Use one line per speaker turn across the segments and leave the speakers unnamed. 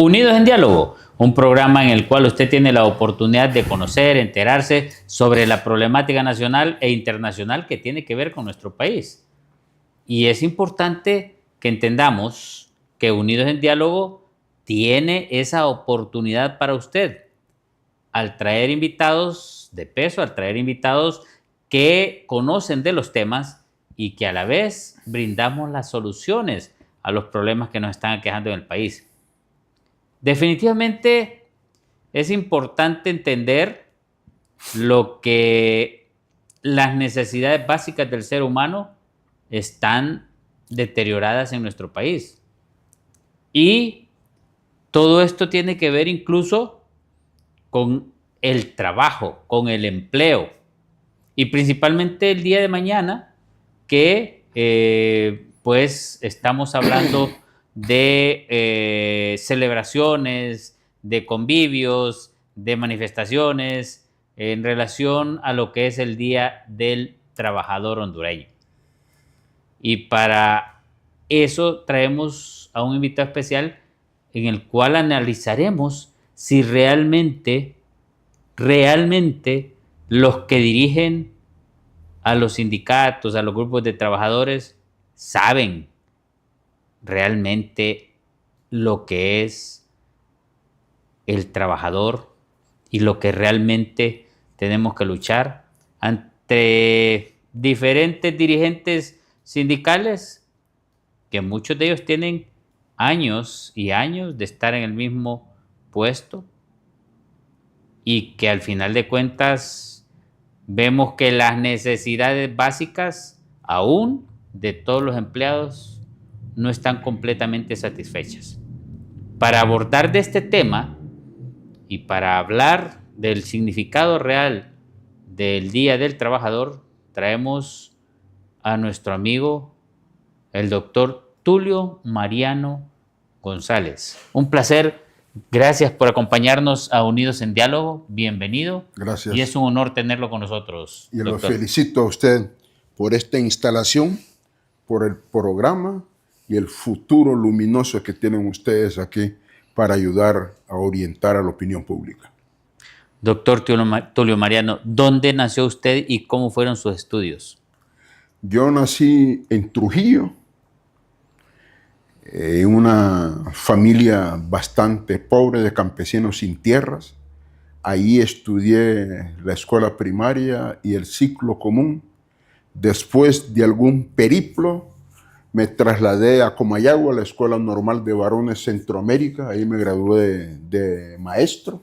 Unidos en Diálogo, un programa en el cual usted tiene la oportunidad de conocer, enterarse sobre la problemática nacional e internacional que tiene que ver con nuestro país. Y es importante que entendamos que Unidos en Diálogo tiene esa oportunidad para usted al traer invitados de peso, al traer invitados que conocen de los temas y que a la vez brindamos las soluciones a los problemas que nos están aquejando en el país. Definitivamente es importante entender lo que las necesidades básicas del ser humano están deterioradas en nuestro país. Y todo esto tiene que ver incluso con el trabajo, con el empleo. Y principalmente el día de mañana que pues estamos hablando de celebraciones, de convivios, de manifestaciones en relación a lo que es el Día del Trabajador hondureño. Y para eso traemos a un invitado especial en el cual analizaremos si realmente los que dirigen a los sindicatos, a los grupos de trabajadores, saben realmente lo que es el trabajador y lo que realmente tenemos que luchar ante diferentes dirigentes sindicales, que muchos de ellos tienen años y años de estar en el mismo puesto y que al final de cuentas vemos que las necesidades básicas aún de todos los empleados no están completamente satisfechas. Para abordar de este tema y para hablar del significado real del Día del Trabajador, traemos a nuestro amigo, el doctor Tulio Mariano González. Un placer. Gracias por acompañarnos a Unidos en Diálogo. Bienvenido.
Gracias.
Y es un honor tenerlo con nosotros.
Y lo felicito a usted por esta instalación, por el programa y el futuro luminoso que tienen ustedes aquí para ayudar a orientar a la opinión pública.
Doctor Tulio Mariano, ¿dónde nació usted y cómo fueron sus estudios?
Yo nací en Trujillo, en una familia bastante pobre de campesinos sin tierras. Ahí estudié la escuela primaria y el ciclo común. Después de algún periplo, me trasladé a Comayagua, la Escuela Normal de Varones Centroamérica. Ahí me gradué de maestro.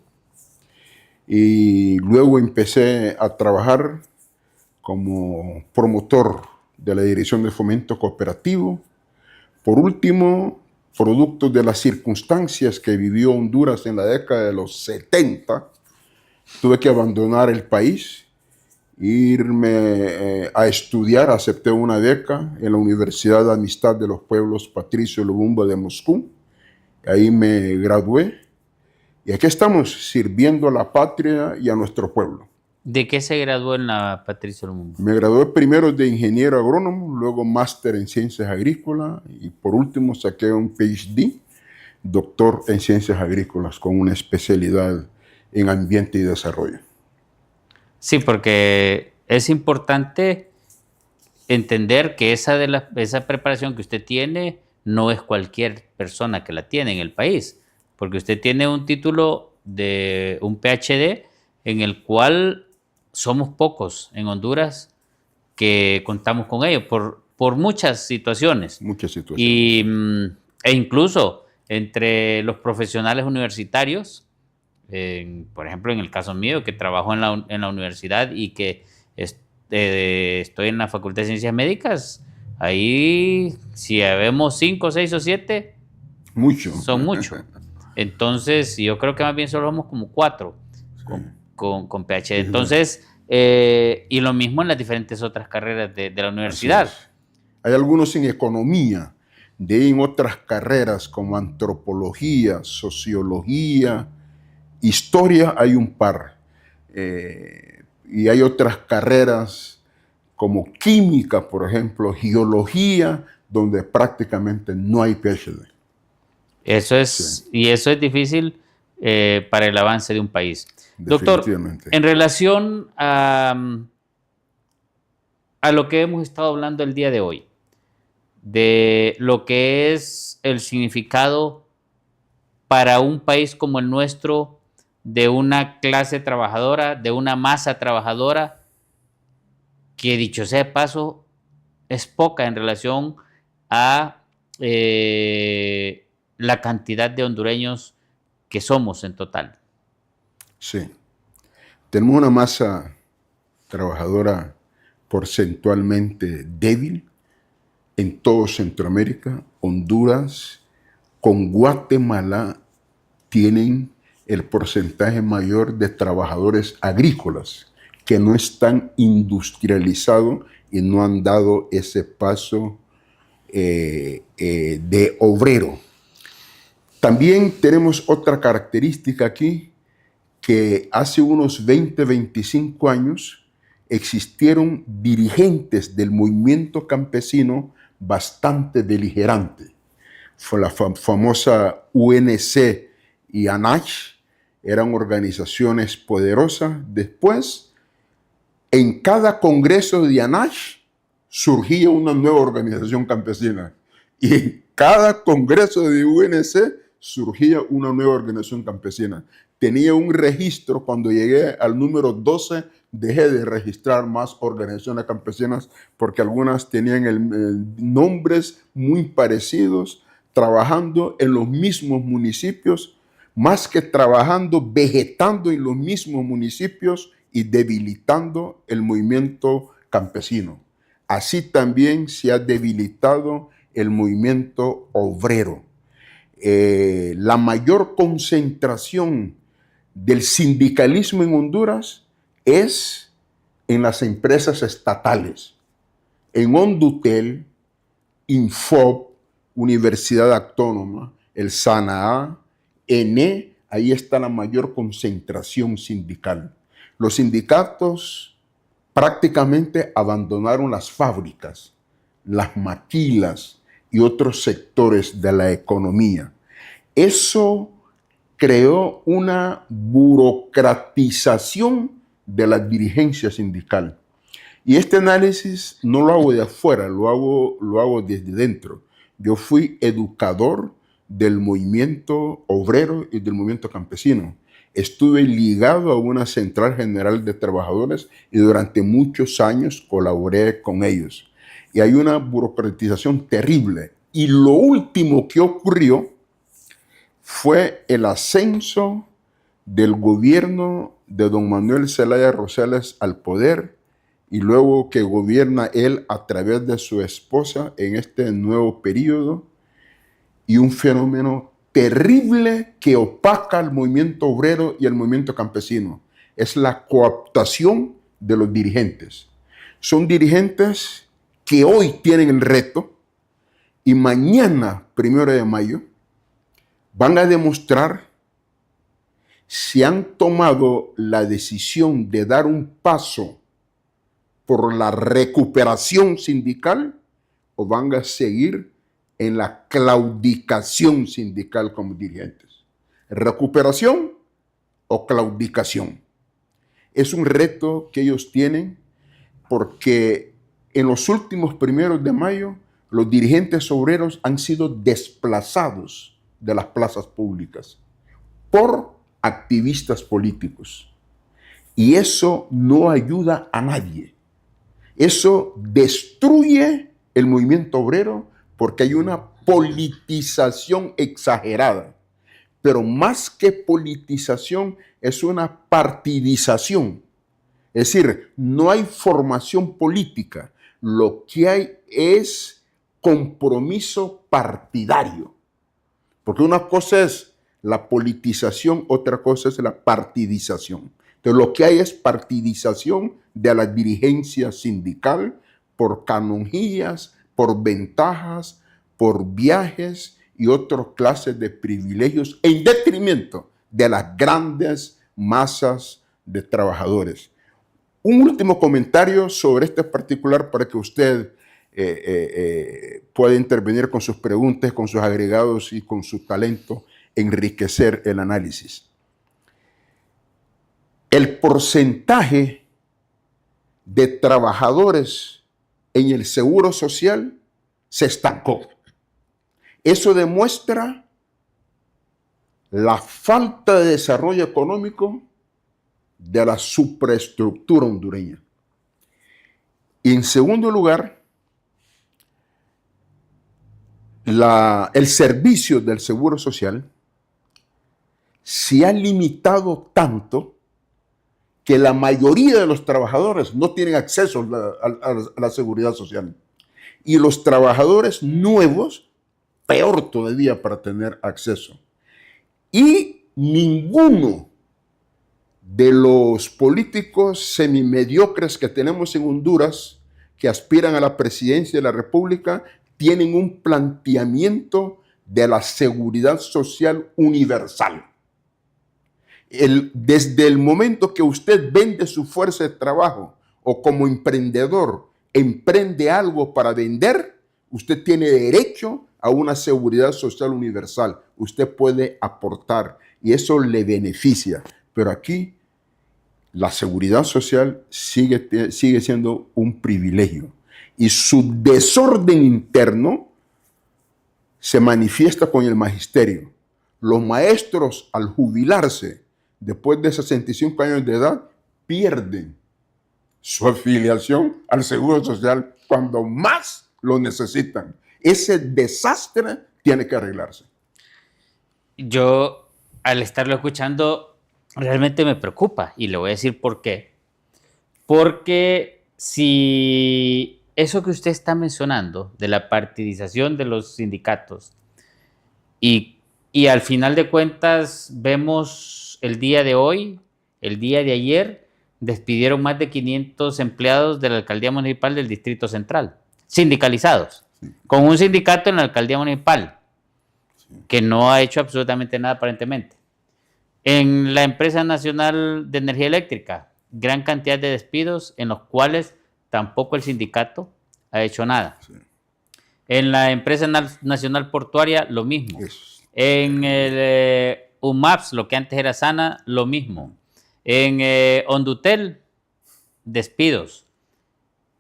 Y luego empecé a trabajar como promotor de la Dirección de Fomento Cooperativo. Por último, producto de las circunstancias que vivió Honduras en la década de los 70, tuve que abandonar el país, irme a estudiar. Acepté una beca en la Universidad de Amistad de los Pueblos Patricio Lumumba de Moscú. Ahí me gradué y aquí estamos sirviendo a la patria y a nuestro pueblo.
¿De qué se graduó en la Patricio Lumumba?
Me gradué primero de ingeniero agrónomo, luego máster en ciencias agrícolas y por último saqué un PhD, doctor en ciencias agrícolas con una especialidad en ambiente y desarrollo.
Sí, porque es importante entender que esa preparación que usted tiene no es cualquier persona que la tiene en el país, porque usted tiene un título de un PhD en el cual somos pocos en Honduras que contamos con ello por muchas situaciones.
Muchas situaciones.
E incluso entre los profesionales universitarios, por ejemplo, en el caso mío, que trabajo en la universidad y que estoy en la Facultad de Ciencias Médicas, ahí si vemos 5, 6 o 7, son muchos. Entonces, yo creo que más bien solo somos como 4 con PhD. Entonces, y lo mismo en las diferentes otras carreras de la universidad.
Hay algunos en economía, de ahí en otras carreras como antropología, sociología, historia, hay un par. Y hay otras carreras como química, por ejemplo, geología, donde prácticamente no hay PhD. Sí,
Y eso es difícil para el avance de un país. Doctor,
definitivamente.
en relación a lo que hemos estado hablando el día de hoy, de lo que es el significado para un país como el nuestro de una clase trabajadora, de una masa trabajadora, que dicho sea de paso, es poca en relación a la cantidad de hondureños que somos en total.
Sí. Tenemos una masa trabajadora porcentualmente débil en todo Centroamérica. Honduras con Guatemala tienen el porcentaje mayor de trabajadores agrícolas que no están industrializados y no han dado ese paso de obrero. También tenemos otra característica aquí, que hace unos 20, 25 años existieron dirigentes del movimiento campesino bastante beligerantes. Fue la famosa UNC y ANACH, eran organizaciones poderosas. Después, en cada congreso de ANACH surgía una nueva organización campesina. Y en cada congreso de UNC surgía una nueva organización campesina. Tenía un registro, cuando llegué al número 12, dejé de registrar más organizaciones campesinas porque algunas tenían nombres muy parecidos, trabajando en los mismos municipios, más que trabajando, vegetando en los mismos municipios y debilitando el movimiento campesino. Así también se ha debilitado el movimiento obrero. La mayor concentración del sindicalismo en Honduras es en las empresas estatales. En Hondutel, Infob, Universidad Autónoma, el SANAA, ENE, ahí está la mayor concentración sindical. Los sindicatos prácticamente abandonaron las fábricas, las maquilas y otros sectores de la economía. Eso creó una burocratización de la dirigencia sindical. Y este análisis no lo hago de afuera, lo hago desde dentro. Yo fui educador del movimiento obrero y del movimiento campesino. Estuve ligado a una central general de trabajadores y durante muchos años colaboré con ellos. Y hay una burocratización terrible. Y lo último que ocurrió fue el ascenso del gobierno de don Manuel Zelaya Rosales al poder, y luego que gobierna él a través de su esposa en este nuevo periodo, y un fenómeno terrible que opaca al movimiento obrero y al movimiento campesino. Es la cooptación de los dirigentes. Son dirigentes que hoy tienen el reto y mañana, 1 de mayo, van a demostrar si han tomado la decisión de dar un paso por la recuperación sindical o van a seguir en la claudicación sindical como dirigentes. ¿Recuperación o claudicación? Es un reto que ellos tienen porque en los últimos 1 de mayo los dirigentes obreros han sido desplazados de las plazas públicas por activistas políticos. Y eso no ayuda a nadie. Eso destruye el movimiento obrero porque hay una politización exagerada. Pero más que politización, es una partidización. Es decir, no hay formación política. Lo que hay es compromiso partidario. Porque una cosa es la politización, otra cosa es la partidización. Entonces, lo que hay es partidización de la dirigencia sindical por canonjías, por ventajas, por viajes y otras clases de privilegios en detrimento de las grandes masas de trabajadores. Un último comentario sobre este particular para que usted puede intervenir con sus preguntas, con sus agregados y con su talento, enriquecer el análisis. El porcentaje de trabajadores en el seguro social se estancó. Eso demuestra la falta de desarrollo económico de la superestructura hondureña. Y en segundo lugar, el servicio del seguro social se ha limitado tanto que la mayoría de los trabajadores no tienen acceso a la seguridad social. Y los trabajadores nuevos, peor todavía para tener acceso. Y ninguno de los políticos semimediocres que tenemos en Honduras, que aspiran a la presidencia de la República, tienen un planteamiento de la seguridad social universal. Desde el momento que usted vende su fuerza de trabajo o como emprendedor emprende algo para vender, usted tiene derecho a una seguridad social universal. Usted puede aportar y eso le beneficia. Pero aquí la seguridad social sigue siendo un privilegio y su desorden interno se manifiesta con el magisterio. Los maestros, al jubilarse después de 65 años de edad, pierden su afiliación al Seguro Social cuando más lo necesitan. Ese desastre tiene que arreglarse.
Yo, al estarlo escuchando, realmente me preocupa y le voy a decir por qué. Porque si eso que usted está mencionando de la partidización de los sindicatos y al final de cuentas vemos el día de hoy, el día de ayer, despidieron más de 500 empleados de la alcaldía municipal del Distrito Central, sindicalizados, con un sindicato en la alcaldía municipal que no ha hecho absolutamente nada aparentemente. En la empresa nacional de energía eléctrica, gran cantidad de despidos en los cuales tampoco el sindicato ha hecho nada. Sí. En la empresa nacional portuaria, lo mismo. En el UMAPS, lo que antes era SANA, lo mismo. En Hondutel, despidos.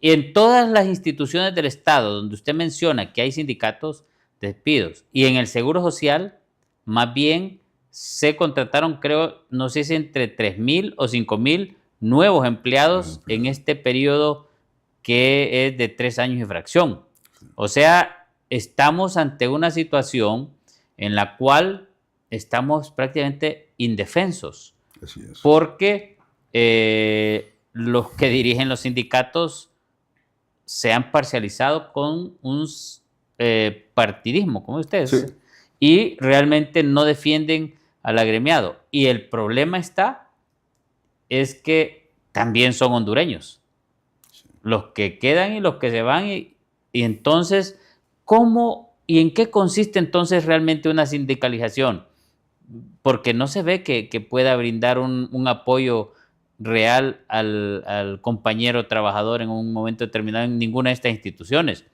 Y en todas las instituciones del Estado donde usted menciona que hay sindicatos, despidos. Y en el Seguro Social, más bien se contrataron, creo, no sé si entre 3,000 o 5,000 nuevos empleados en este periodo que es de 3 años y fracción. O sea, estamos ante una situación en la cual estamos prácticamente indefensos.
Así es.
Porque los que dirigen los sindicatos se han parcializado con un partidismo, como ustedes, sí, y realmente no defienden al agremiado. Y el problema es que también son hondureños, sí, los que quedan y los que se van. Y entonces, ¿cómo y en qué consiste entonces realmente una sindicalización? Porque no se ve que pueda brindar un apoyo real al compañero trabajador en un momento determinado en ninguna de estas instituciones.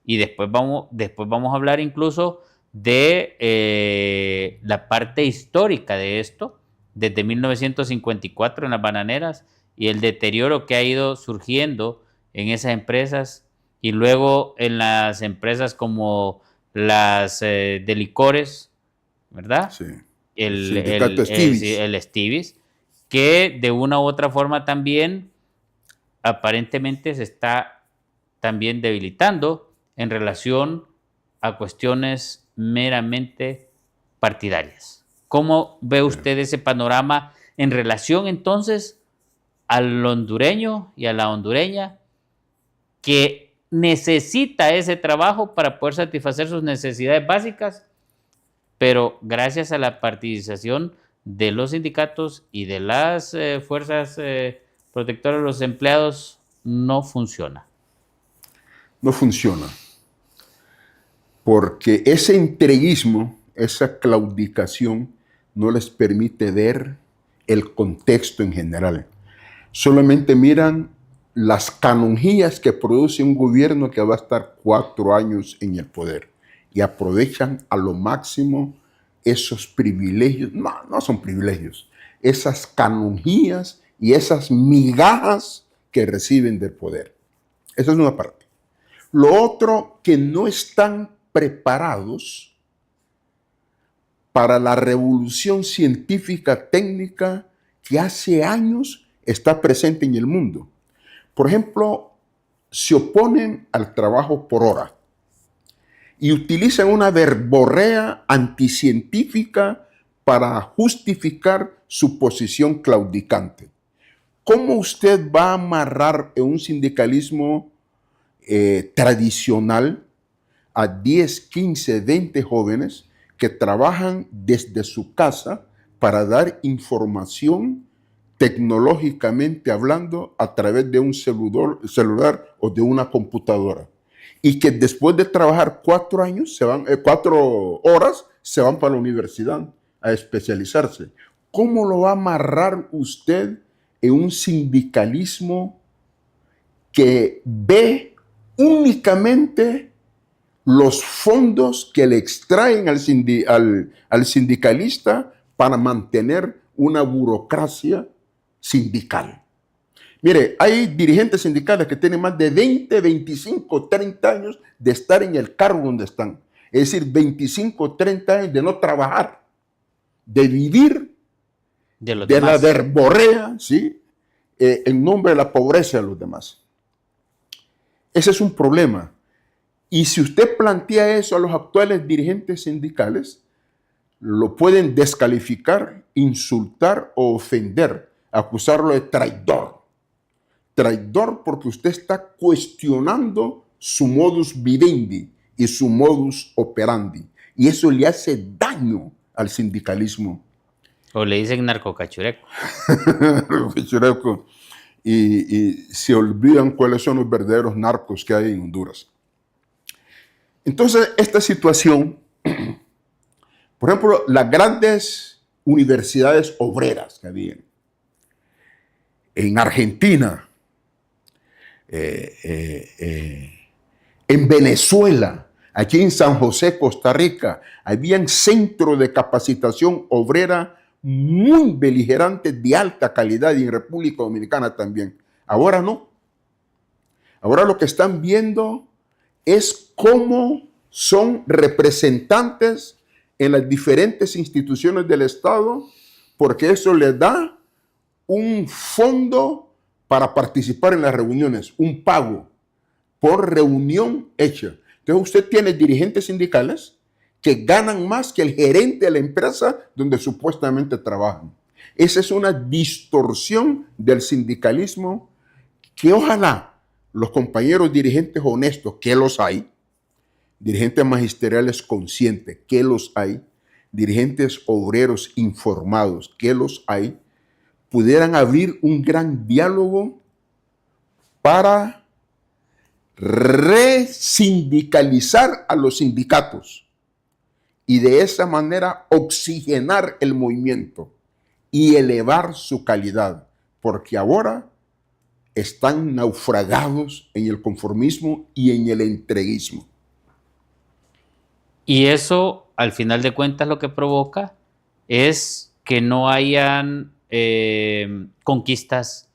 Y después vamos a hablar incluso de la parte histórica de esto, desde 1954 en las bananeras y el deterioro que ha ido surgiendo en esas empresas y luego en las empresas como las de licores, ¿verdad?
Sí.
El Stivis, que de una u otra forma también aparentemente se está también debilitando en relación a cuestiones meramente partidarias. ¿Cómo ve usted ese panorama en relación entonces al hondureño y a la hondureña que necesita ese trabajo para poder satisfacer sus necesidades básicas, pero gracias a la partidización de los sindicatos y de las fuerzas protectoras de los empleados no funciona?
No funciona. Porque ese entreguismo, esa claudicación, no les permite ver el contexto en general. Solamente miran las canonjías que produce un gobierno que va a estar 4 años en el poder y aprovechan a lo máximo esos privilegios, no son privilegios, esas canonjías y esas migajas que reciben del poder. Esa es una parte. Lo otro, que no están preparados para la revolución científica técnica que hace años está presente en el mundo. Por ejemplo, se oponen al trabajo por hora y utilizan una verborrea anticientífica para justificar su posición claudicante. ¿Cómo usted va a amarrar en un sindicalismo tradicional a 10, 15, 20 jóvenes que trabajan desde su casa para dar información tecnológicamente hablando a través de un celular o de una computadora? Y que después de trabajar 4 años, 4 horas, se van para la universidad a especializarse. ¿Cómo lo va a amarrar usted en un sindicalismo que ve únicamente los fondos que le extraen al sindicalista para mantener una burocracia sindical? Mire, hay dirigentes sindicales que tienen más de 20, 25, 30 años de estar en el cargo donde están. Es decir, 25, 30 años de no trabajar, de vivir de la verborrea, ¿sí? En nombre de la pobreza de los demás. Ese es un problema. Y si usted plantea eso a los actuales dirigentes sindicales, lo pueden descalificar, insultar o ofender, acusarlo de traidor. Traidor porque usted está cuestionando su modus vivendi y su modus operandi. Y eso le hace daño al sindicalismo.
O le dicen narcocachureco.
Cachureco. Y se olvidan cuáles son los verdaderos narcos que hay en Honduras. Entonces, esta situación, por ejemplo, las grandes universidades obreras que había en Argentina, en Venezuela, aquí en San José, Costa Rica, habían centros de capacitación obrera muy beligerantes de alta calidad, y en República Dominicana también. Ahora no. Ahora lo que están viendo es cómo son representantes en las diferentes instituciones del Estado, porque eso les da un fondo para participar en las reuniones, un pago por reunión hecha. Entonces usted tiene dirigentes sindicales que ganan más que el gerente de la empresa donde supuestamente trabajan. Esa es una distorsión del sindicalismo que ojalá los compañeros dirigentes honestos, que los hay, dirigentes magisteriales conscientes, que los hay, dirigentes obreros informados, que los hay, pudieran abrir un gran diálogo para resindicalizar a los sindicatos y de esa manera oxigenar el movimiento y elevar su calidad, porque ahora están naufragados en el conformismo y en el entreguismo.
Y eso, al final de cuentas, lo que provoca es que no hayan conquistas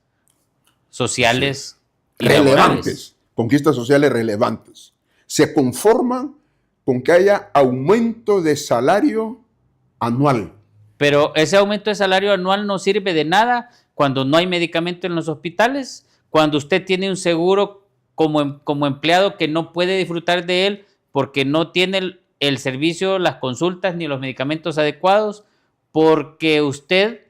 sociales
relevantes, conquistas sociales relevantes. Se conforman con que haya aumento de salario anual.
Pero ese aumento de salario anual no sirve de nada cuando no hay medicamento en los hospitales, cuando usted tiene un seguro como empleado que no puede disfrutar de él porque no tiene el servicio, las consultas ni los medicamentos adecuados, porque usted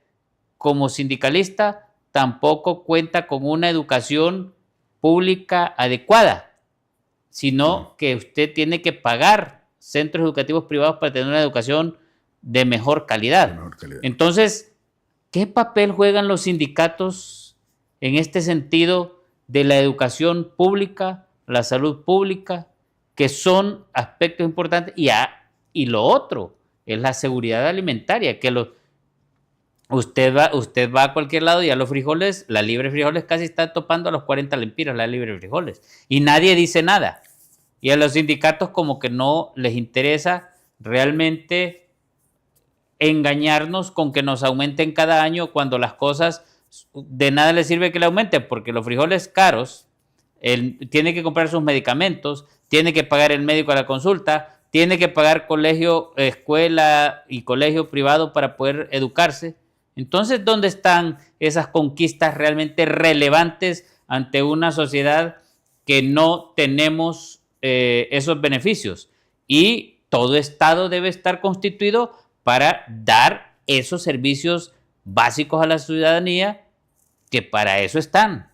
como sindicalista tampoco cuenta con una educación pública adecuada, sino que usted tiene que pagar centros educativos privados para tener una educación de mejor calidad. Entonces, ¿qué papel juegan los sindicatos en este sentido de la educación pública, la salud pública, que son aspectos importantes? Y lo otro es la seguridad alimentaria, que Usted va a cualquier lado y a los frijoles, la libre de frijoles casi está topando a los 40 lempiras la libre de frijoles. Y nadie dice nada. Y a los sindicatos como que no les interesa realmente engañarnos con que nos aumenten cada año cuando las cosas de nada les sirve que le aumenten, porque los frijoles caros, tiene que comprar sus medicamentos, tiene que pagar el médico a la consulta, tiene que pagar colegio, escuela y colegio privado para poder educarse. Entonces, ¿dónde están esas conquistas realmente relevantes ante una sociedad que no tenemos esos beneficios? Y todo Estado debe estar constituido para dar esos servicios básicos a la ciudadanía, que para eso están,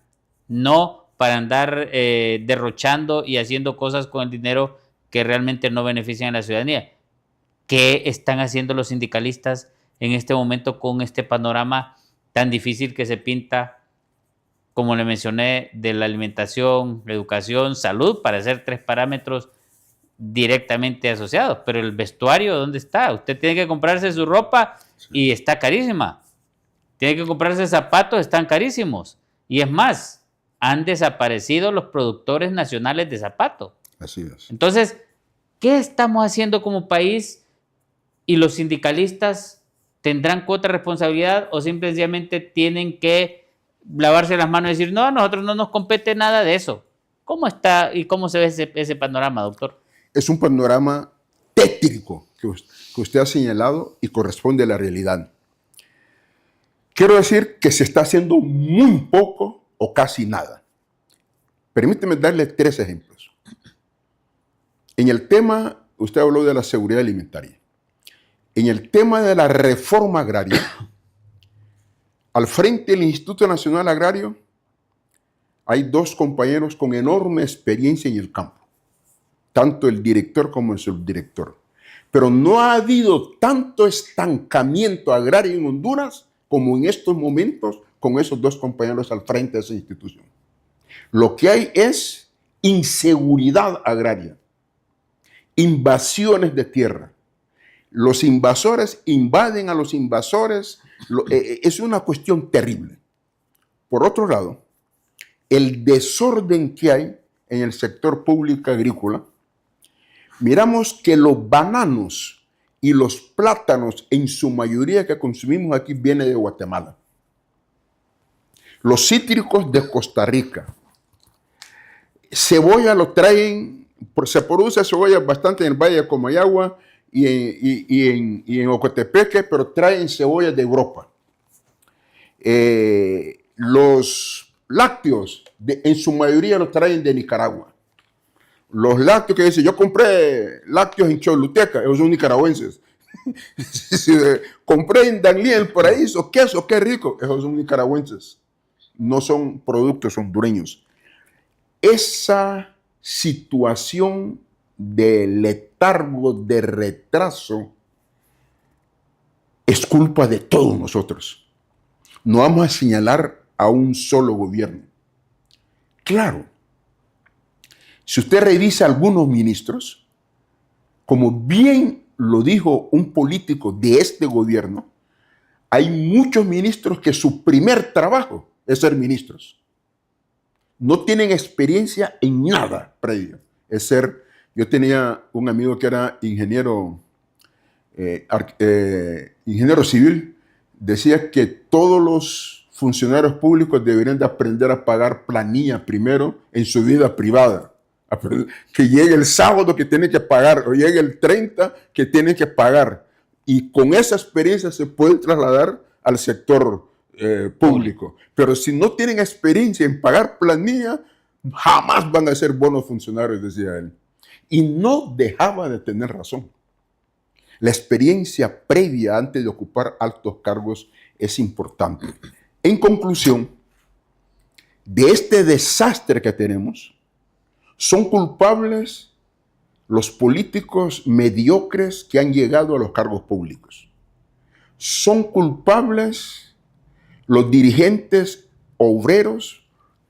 no para andar derrochando y haciendo cosas con el dinero que realmente no benefician a la ciudadanía. ¿Qué están haciendo los sindicalistas en este momento con este panorama tan difícil que se pinta, como le mencioné, de la alimentación, educación, salud, para hacer 3 parámetros directamente asociados? Pero el vestuario, ¿dónde está? Usted tiene que comprarse su ropa y está carísima. Tiene que comprarse zapatos, están carísimos. Y es más, han desaparecido los productores nacionales de zapatos.
Así es.
Entonces, ¿qué estamos haciendo como país? ¿Y los sindicalistas tendrán cuota de responsabilidad o simplemente tienen que lavarse las manos y decir, no, a nosotros no nos compete nada de eso? ¿Cómo está y cómo se ve ese panorama, doctor?
Es un panorama tétrico que usted ha señalado y corresponde a la realidad. Quiero decir que se está haciendo muy poco o casi nada. Permíteme darle 3 ejemplos. En el tema, usted habló de la seguridad alimentaria. En el tema de la reforma agraria, al frente del Instituto Nacional Agrario hay 2 compañeros con enorme experiencia en el campo, tanto el director como el subdirector. Pero no ha habido tanto estancamiento agrario en Honduras como en estos momentos con esos 2 compañeros al frente de esa institución. Lo que hay es inseguridad agraria, invasiones de tierra. Los invasores invaden a los invasores. Es una cuestión terrible. Por otro lado, el desorden que hay en el sector público agrícola, miramos que los bananos y los plátanos, en su mayoría que consumimos aquí, vienen de Guatemala. Los cítricos de Costa Rica. Cebolla lo traen, se produce cebolla bastante en el Valle de Comayagua y en Ocotepeque, pero traen cebolla de Europa. Los lácteos, en su mayoría los traen de Nicaragua. Los lácteos que dicen, yo compré lácteos en Choluteca, esos son nicaragüenses. Compré en Danlí, el Paraíso, queso, qué rico, esos son nicaragüenses. No son productos hondureños. Esa situación de letargo, de retraso, es culpa de todos nosotros. No vamos a señalar a un solo gobierno. Claro, si usted revisa algunos ministros, como bien lo dijo un político de este gobierno, hay muchos ministros que su primer trabajo es ser ministros. No tienen experiencia en nada previo. Yo tenía un amigo que era ingeniero civil, decía que todos los funcionarios públicos deberían de aprender a pagar planilla primero en su vida privada. Que llegue el sábado que tiene que pagar o llegue el 30 que tiene que pagar. Y con esa experiencia se puede trasladar al sector público. Pero si no tienen experiencia en pagar planilla, jamás van a ser buenos funcionarios, decía él. Y no dejaba de tener razón. La experiencia previa antes de ocupar altos cargos es importante. En conclusión, de este desastre que tenemos, son culpables los políticos mediocres que han llegado a los cargos públicos. Son culpables los dirigentes obreros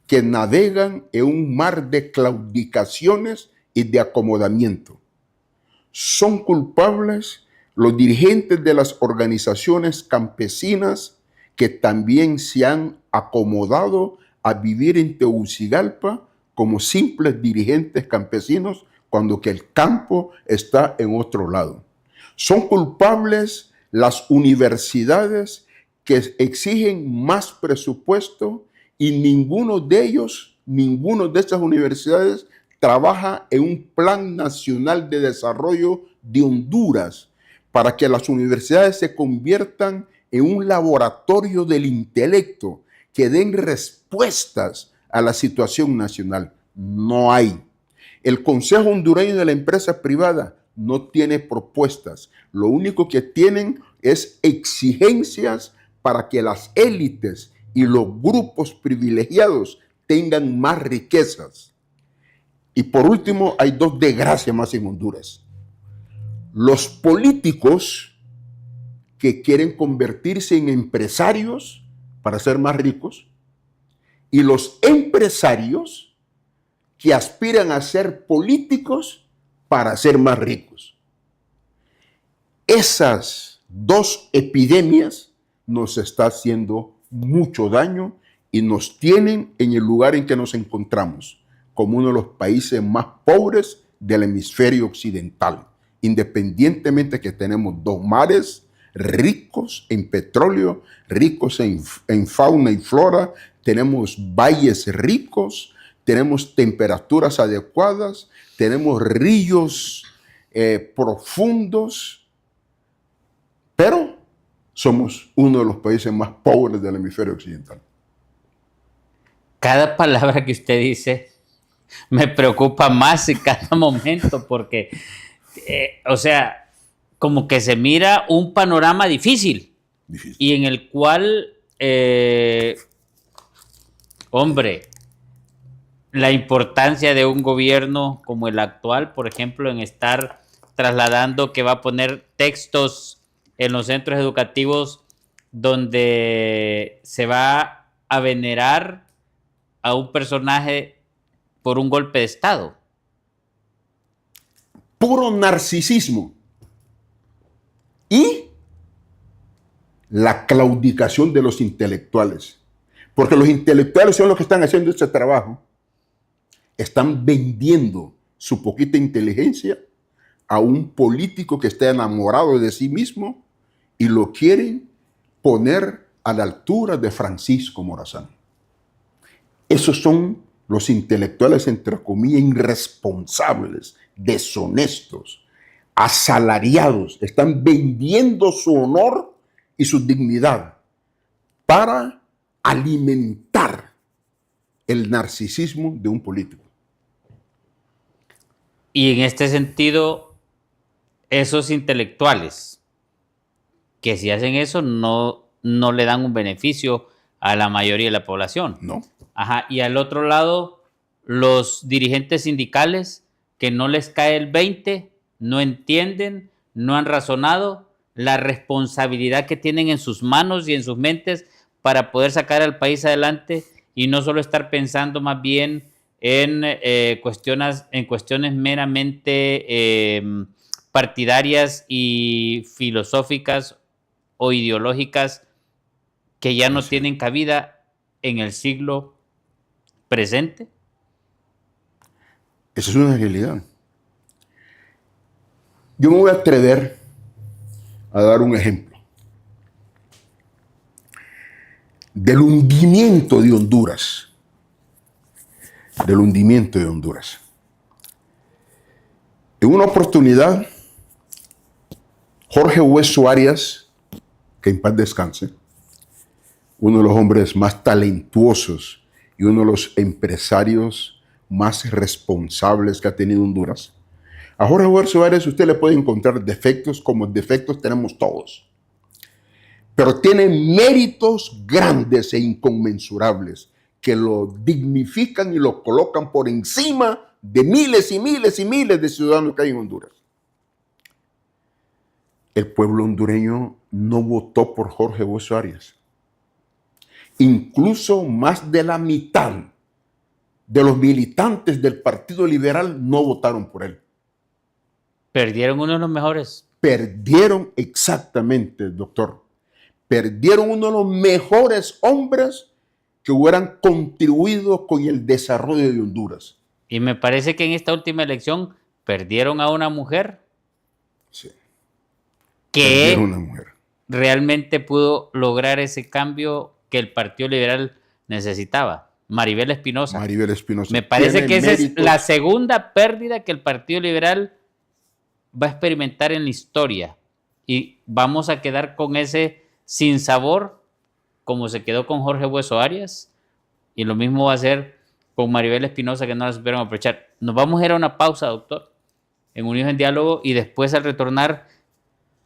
que navegan en un mar de claudicaciones y de acomodamiento. Son culpables los dirigentes de las organizaciones campesinas que también se han acomodado a vivir en Tegucigalpa como simples dirigentes campesinos cuando que el campo está en otro lado. Son culpables las universidades que exigen más presupuesto y ninguno de estas universidades trabaja en un plan nacional de desarrollo de Honduras para que las universidades se conviertan en un laboratorio del intelecto que den respuestas a la situación nacional. No hay. El Consejo Hondureño de la Empresa Privada no tiene propuestas. Lo único que tienen es exigencias para que las élites y los grupos privilegiados tengan más riquezas. Y por último, hay dos desgracias más en Honduras. Los políticos que quieren convertirse en empresarios para ser más ricos y los empresarios que aspiran a ser políticos para ser más ricos. Esas dos epidemias nos están haciendo mucho daño y nos tienen en el lugar en que nos encontramos, como uno de los países más pobres del hemisferio occidental, independientemente que tenemos dos mares ricos en petróleo, ricos en fauna y flora, tenemos valles ricos, tenemos temperaturas adecuadas, tenemos ríos profundos, pero somos uno de los países más pobres del hemisferio occidental.
Cada palabra que usted dice me preocupa más en cada momento porque, o sea, como que se mira un panorama difícil. Y en el cual, hombre, la importancia de un gobierno como el actual, por ejemplo, en estar trasladando que va a poner textos en los centros educativos donde se va a venerar a un personaje por un golpe de Estado.
Puro narcisismo y la claudicación de los intelectuales, porque los intelectuales son los que están haciendo este trabajo, están vendiendo su poquita inteligencia a un político que está enamorado de sí mismo y lo quieren poner a la altura de Francisco Morazán. Esos son los intelectuales, entre comillas, irresponsables, deshonestos, asalariados. Están vendiendo su honor y su dignidad para alimentar el narcisismo de un político.
Y en este sentido, esos intelectuales que si hacen eso no le dan un beneficio a la mayoría de la población.
No.
Ajá. Y al otro lado, los dirigentes sindicales que no les cae el 20, no entienden, no han razonado la responsabilidad que tienen en sus manos y en sus mentes para poder sacar al país adelante y no solo estar pensando más bien en cuestiones meramente partidarias y filosóficas o ideológicas que ya no tienen cabida en el siglo presente.
Esa es una realidad. Yo me voy a atrever a dar un ejemplo del hundimiento de Honduras. Del hundimiento de Honduras. En una oportunidad, Jorge Hueso Arias, que en paz descanse, uno de los hombres más talentuosos y uno de los empresarios más responsables que ha tenido Honduras. A Jorge Hueso Arias usted le puede encontrar defectos, como defectos tenemos todos. Pero tiene méritos grandes e inconmensurables que lo dignifican y lo colocan por encima de miles y miles y miles de ciudadanos que hay en Honduras. El pueblo hondureño no votó por Jorge Hueso Arias. Incluso más de la mitad de los militantes del Partido Liberal no votaron por él.
Perdieron uno de los mejores.
Perdieron exactamente, doctor. Perdieron uno de los mejores hombres que hubieran contribuido con el desarrollo de Honduras.
Y me parece que en esta última elección perdieron a una mujer,
Sí,
que
una mujer
realmente pudo lograr ese cambio que el Partido Liberal necesitaba. Maribel Espinosa.
Maribel Espinosa.
Me parece que esa es la segunda pérdida que el Partido Liberal va a experimentar en la historia. Y vamos a quedar con ese sinsabor, como se quedó con Jorge Hueso Arias. Y lo mismo va a ser con Maribel Espinosa, que no la supieron aprovechar. Nos vamos a ir a una pausa, doctor, en Unidos en Diálogo, y después, al retornar,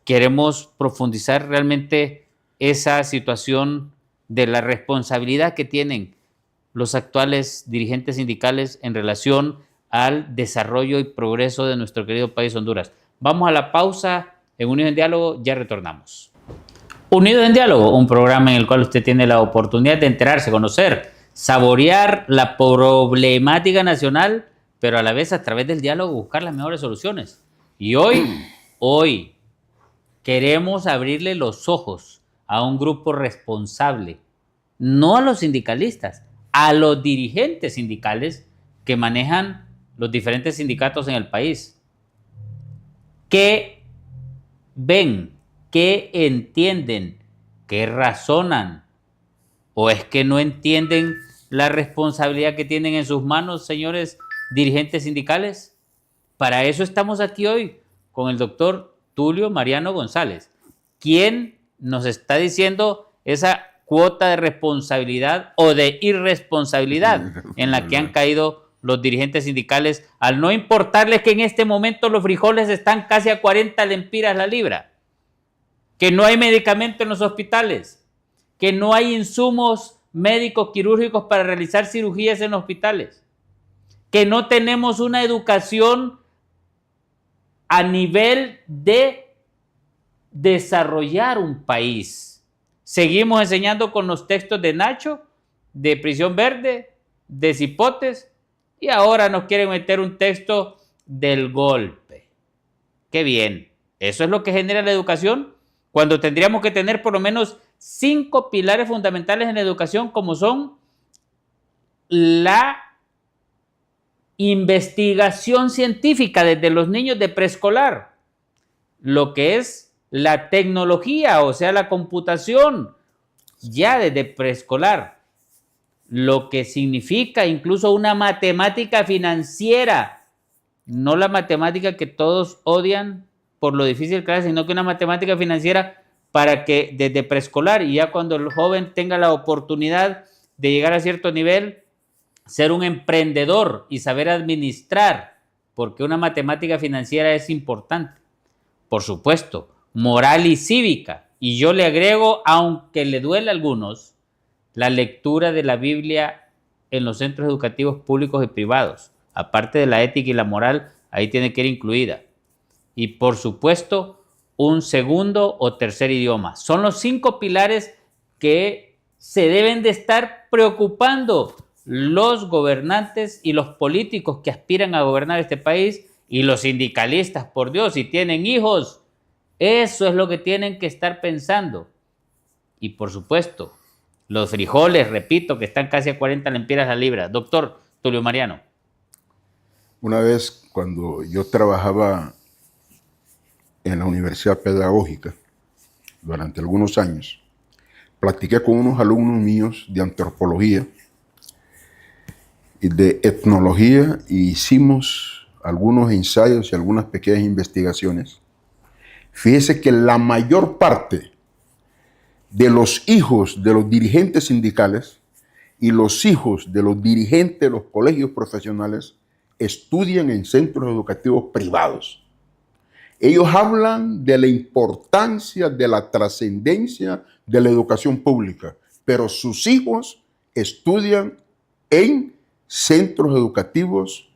queremos profundizar realmente esa situación de la responsabilidad que tienen los actuales dirigentes sindicales en relación al desarrollo y progreso de nuestro querido país Honduras. Vamos a la pausa en Unidos en Diálogo, ya retornamos. Unidos en Diálogo, un programa en el cual usted tiene la oportunidad de enterarse, conocer, saborear la problemática nacional, pero a la vez, a través del diálogo, buscar las mejores soluciones. Y hoy queremos abrirle los ojos a un grupo responsable, no a los sindicalistas, a los dirigentes sindicales que manejan los diferentes sindicatos en el país. ¿Qué ven? ¿Qué entienden? ¿Qué razonan? ¿O es que no entienden la responsabilidad que tienen en sus manos, señores dirigentes sindicales? Para eso estamos aquí hoy con el doctor Tulio Mariano González, quien nos está diciendo esa cuota de responsabilidad o de irresponsabilidad en la que han caído los dirigentes sindicales, al no importarles que en este momento los frijoles están casi a 40 lempiras la libra, que no hay medicamento en los hospitales, que no hay insumos médicos quirúrgicos para realizar cirugías en hospitales, que no tenemos una educación a nivel de desarrollar un país. Seguimos enseñando con los textos de Nacho, de Prisión Verde, de Cipotes, y ahora nos quieren meter un texto del golpe. ¡Qué bien! Eso es lo que genera la educación, cuando tendríamos que tener por lo menos 5 pilares fundamentales en la educación, como son la investigación científica desde los niños de preescolar, lo que es la tecnología, o sea, la computación, ya desde preescolar, lo que significa incluso una matemática financiera, no la matemática que todos odian por lo difícil que es, sino que una matemática financiera para que desde preescolar, y ya cuando el joven tenga la oportunidad de llegar a cierto nivel, ser un emprendedor y saber administrar, porque una matemática financiera es importante. Por supuesto, moral y cívica. Y yo le agrego, aunque le duele a algunos, la lectura de la Biblia en los centros educativos públicos y privados. Aparte de la ética y la moral, ahí tiene que ir incluida. Y por supuesto, un segundo o tercer idioma. Son los 5 pilares que se deben de estar preocupando los gobernantes y los políticos que aspiran a gobernar este país, y los sindicalistas, por Dios, si tienen hijos, eso es lo que tienen que estar pensando. Y por supuesto, los frijoles, repito, que están casi a 40 lempiras la libra. Doctor Tulio Mariano.
Una vez, cuando yo trabajaba en la Universidad Pedagógica durante algunos años, platiqué con unos alumnos míos de antropología y de etnología, y hicimos algunos ensayos y algunas pequeñas investigaciones. Fíjese que la mayor parte de los hijos de los dirigentes sindicales y los hijos de los dirigentes de los colegios profesionales estudian en centros educativos privados. Ellos hablan de la importancia, de la trascendencia de la educación pública, pero sus hijos estudian en centros educativos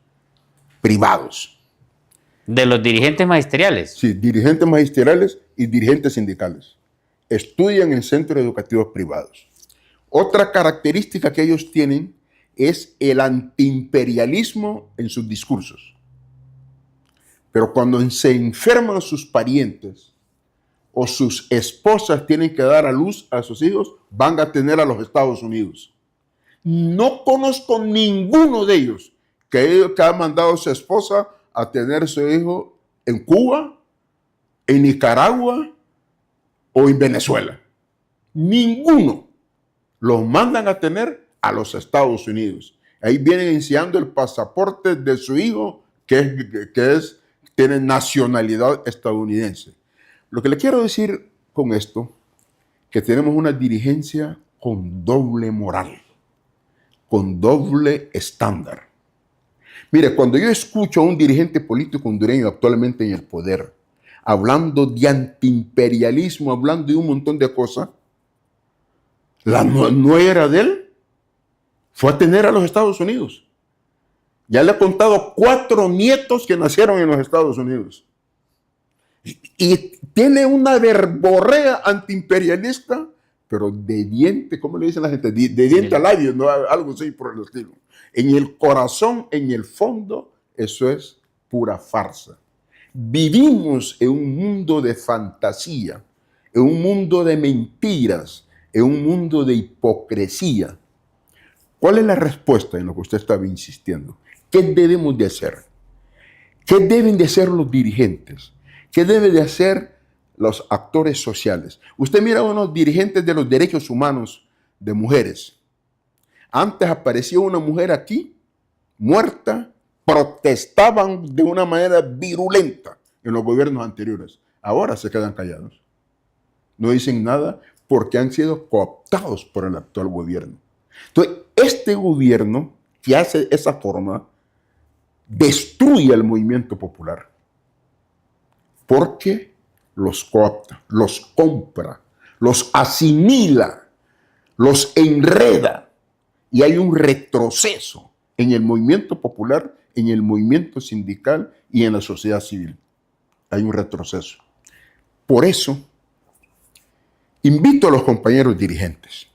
privados.
De los dirigentes magisteriales.
Sí, dirigentes magisteriales y dirigentes sindicales estudian en centros educativos privados. Otra característica que ellos tienen es el antiimperialismo en sus discursos. Pero cuando se enferman sus parientes o sus esposas tienen que dar a luz a sus hijos, van a tener a los Estados Unidos. No conozco ninguno de ellos que ha mandado a su esposa a tener su hijo en Cuba, en Nicaragua o en Venezuela. Ninguno. Los mandan a tener a los Estados Unidos. Ahí vienen enseñando el pasaporte de su hijo tiene nacionalidad estadounidense. Lo que le quiero decir con esto, que tenemos una dirigencia con doble moral, con doble estándar. Mire, cuando yo escucho a un dirigente político hondureño actualmente en el poder, hablando de antiimperialismo, hablando de un montón de cosas, la nuera de él fue a tener a los Estados Unidos. Ya le he contado 4 nietos que nacieron en los Estados Unidos. Y tiene una verborrea antiimperialista, pero de diente, ¿cómo le dicen la gente? De diente a labio, ¿no? Algo así por el estilo. En el corazón, en el fondo, eso es pura farsa. Vivimos en un mundo de fantasía, en un mundo de mentiras, en un mundo de hipocresía. ¿Cuál es la respuesta en lo que usted estaba insistiendo? ¿Qué debemos de hacer? ¿Qué deben de hacer los dirigentes? ¿Qué deben de hacer los actores sociales? Usted mira a unos dirigentes de los derechos humanos de mujeres. Antes aparecía una mujer aquí, muerta, protestaban de una manera virulenta en los gobiernos anteriores. Ahora se quedan callados. No dicen nada porque han sido cooptados por el actual gobierno. Entonces, este gobierno que hace esa forma destruye al movimiento popular porque los coopta, los compra, los asimila, los enreda y hay un retroceso en el movimiento popular, en el movimiento sindical y en la sociedad civil. Hay un retroceso. Por eso, invito a los compañeros dirigentes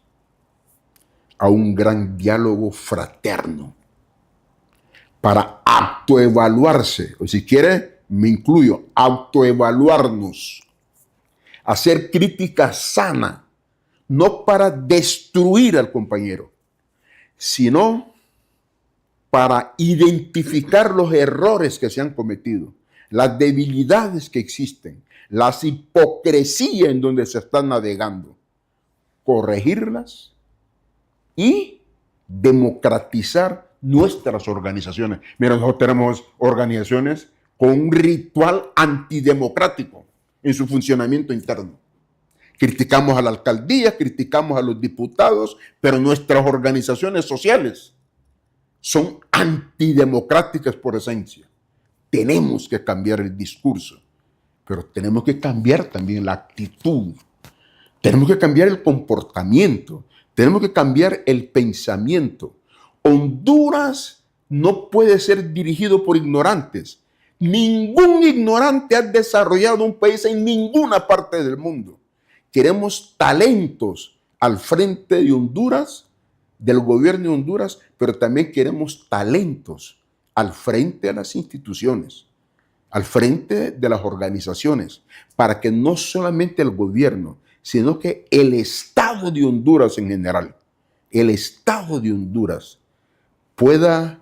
a un gran diálogo fraterno para autoevaluarse, o si quiere, me incluyo, autoevaluarnos, hacer crítica sana, no para destruir al compañero, sino para identificar los errores que se han cometido, las debilidades que existen, las hipocresías en donde se están navegando, corregirlas y democratizar nuestras organizaciones. Mira, nosotros tenemos organizaciones con un ritual antidemocrático en su funcionamiento interno. Criticamos a la alcaldía, criticamos a los diputados, pero nuestras organizaciones sociales son antidemocráticas por esencia. Tenemos que cambiar el discurso, pero tenemos que cambiar también la actitud. Tenemos que cambiar el comportamiento. Tenemos que cambiar el pensamiento. Honduras no puede ser dirigido por ignorantes. Ningún ignorante ha desarrollado un país en ninguna parte del mundo. Queremos talentos al frente de Honduras, del gobierno de Honduras, pero también queremos talentos al frente de las instituciones, al frente de las organizaciones, para que no solamente el gobierno, sino que el Estado de Honduras en general, el Estado de Honduras pueda,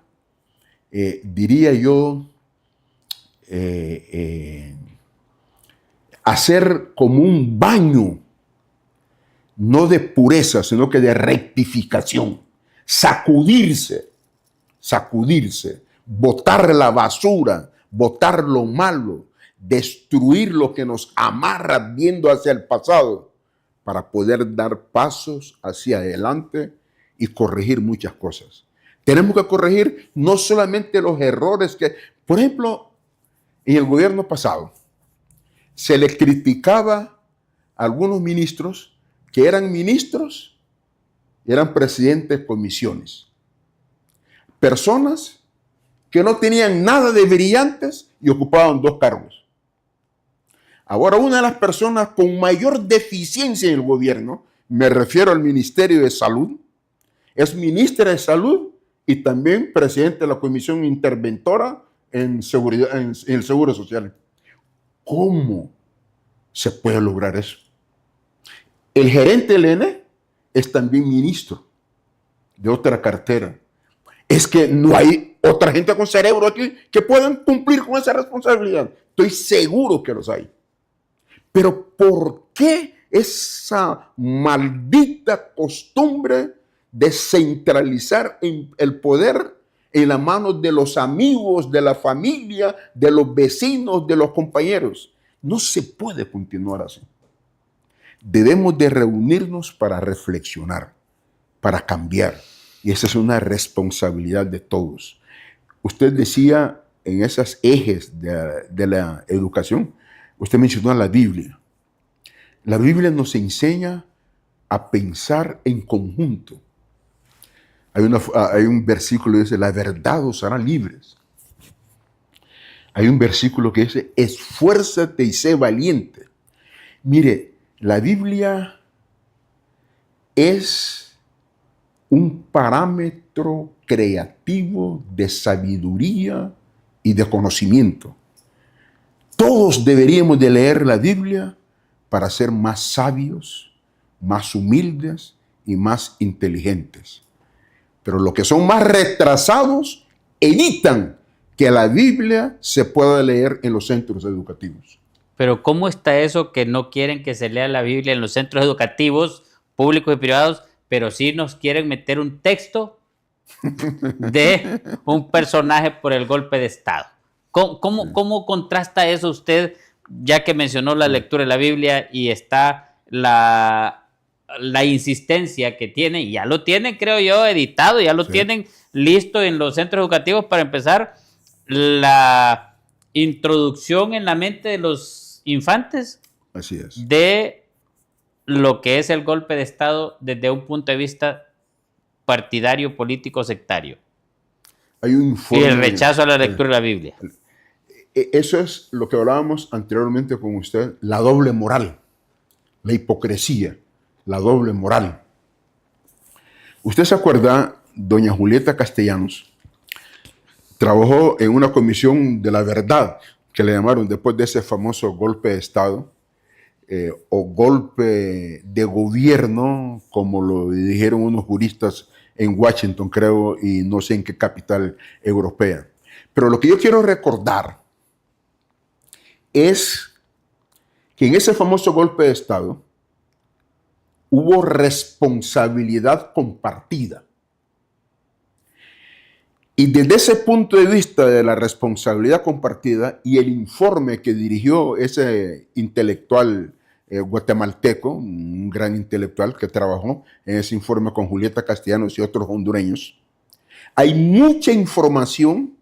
diría yo, hacer como un baño, no de pureza, sino que de rectificación, sacudirse, botar la basura, botar lo malo, destruir lo que nos amarra viendo hacia el pasado para poder dar pasos hacia adelante y corregir muchas cosas. Tenemos que corregir no solamente los errores que, por ejemplo, en el gobierno pasado se le criticaba a algunos ministros que eran ministros, eran presidentes de comisiones. Personas que no tenían nada de brillantes y ocupaban 2 cargos. Ahora, una de las personas con mayor deficiencia en el gobierno, me refiero al Ministerio de Salud, es ministra de Salud y también presidente de la Comisión Interventora en el Seguro Social. ¿Cómo se puede lograr eso. El gerente del ENE es también ministro de otra cartera. Es que no hay otra gente con cerebro aquí que puedan cumplir con esa responsabilidad. Estoy seguro que los hay. Pero ¿por qué esa maldita costumbre de centralizar el poder en las manos de los amigos, de la familia, de los vecinos, de los compañeros? No se puede continuar así. Debemos de reunirnos para reflexionar, para cambiar. Y esa es una responsabilidad de todos. Usted decía en esos ejes de la educación, usted mencionó la Biblia. La Biblia nos enseña a pensar en conjunto. Hay un versículo que dice, la verdad os hará libres. Hay un versículo que dice, esfuérzate y sé valiente. Mire, la Biblia es un parámetro creativo de sabiduría y de conocimiento. Todos deberíamos de leer la Biblia para ser más sabios, más humildes y más inteligentes. Pero los que son más retrasados evitan que la Biblia se pueda leer en los centros educativos.
Pero ¿cómo está eso que no quieren que se lea la Biblia en los centros educativos, públicos y privados, pero sí nos quieren meter un texto de un personaje por el golpe de Estado? ¿Cómo contrasta eso usted, ya que mencionó la lectura de la Biblia y está la insistencia que tiene, y ya lo tienen, creo yo, editado, ya lo tienen listo en los centros educativos para empezar la introducción en la mente de los infantes?
Así es.
De lo que es el golpe de Estado desde un punto de vista partidario, político, sectario.
Hay un informe,
y el rechazo a la lectura de la Biblia.
Eso es lo que hablábamos anteriormente con usted, la doble moral, la hipocresía, la doble moral. Usted se acuerda, doña Julieta Castellanos trabajó en una comisión de la verdad, que le llamaron después de ese famoso golpe de Estado, o golpe de gobierno, como lo dijeron unos juristas en Washington, creo, y no sé en qué capital europea. Pero lo que yo quiero recordar es que en ese famoso golpe de Estado hubo responsabilidad compartida. Y desde ese punto de vista de la responsabilidad compartida y el informe que dirigió ese intelectual guatemalteco, un gran intelectual que trabajó en ese informe con Julieta Castellanos y otros hondureños, hay mucha información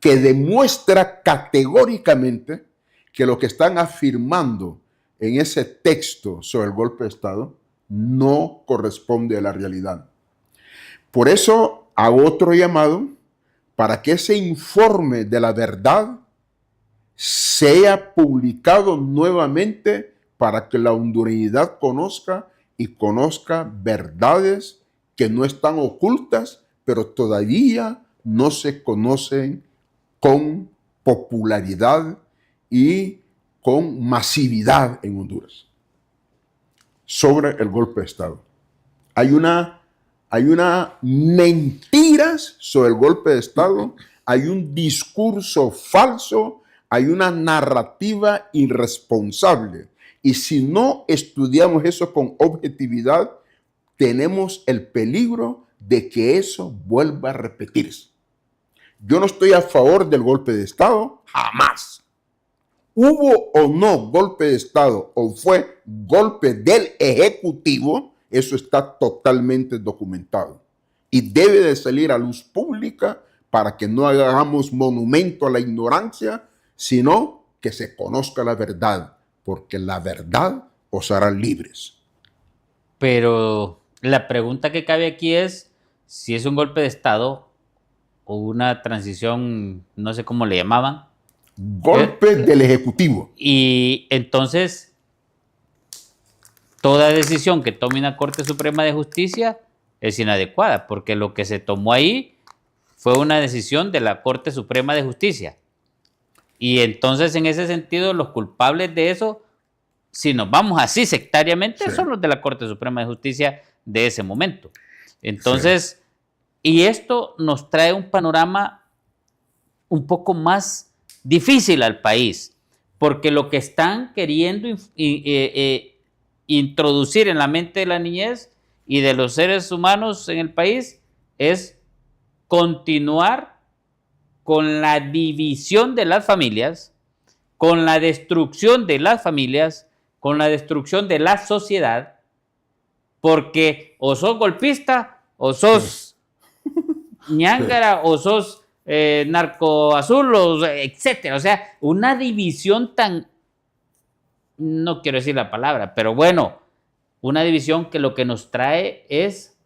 que demuestra categóricamente que lo que están afirmando en ese texto sobre el golpe de Estado no corresponde a la realidad. Por eso hago otro llamado para que ese informe de la verdad sea publicado nuevamente para que la hondureñidad conozca y conozca verdades que no están ocultas, pero todavía no se conocen con popularidad y con masividad en Honduras. Sobre el golpe de Estado. Hay una mentiras sobre el golpe de Estado, hay un discurso falso, hay una narrativa irresponsable. Y si no estudiamos eso con objetividad, tenemos el peligro de que eso vuelva a repetirse. Yo no estoy a favor del golpe de Estado, jamás. Hubo o no golpe de Estado o fue golpe del Ejecutivo, eso está totalmente documentado. Y debe de salir a luz pública para que no hagamos monumento a la ignorancia, sino que se conozca la verdad, porque la verdad os hará libres.
Pero la pregunta que cabe aquí es si es un golpe de Estado o una transición, no sé cómo le llamaban.
Golpe del Ejecutivo.
Y entonces, toda decisión que tome una Corte Suprema de Justicia es inadecuada, porque lo que se tomó ahí fue una decisión de la Corte Suprema de Justicia. Y entonces, en ese sentido, los culpables de eso si nos vamos así sectariamente,
Sí.
son los de la Corte Suprema de Justicia de ese momento. Entonces, y esto nos trae un panorama un poco más difícil al país, porque lo que están queriendo introducir en la mente de la niñez y de los seres humanos en el país es continuar con la división de las familias, con la destrucción de las familias, con la destrucción de la sociedad, porque o sos golpista, o sos ñángara, o sos narco azul, etcétera. O sea, una división tan, no quiero decir la palabra, pero bueno, una división que lo que nos trae es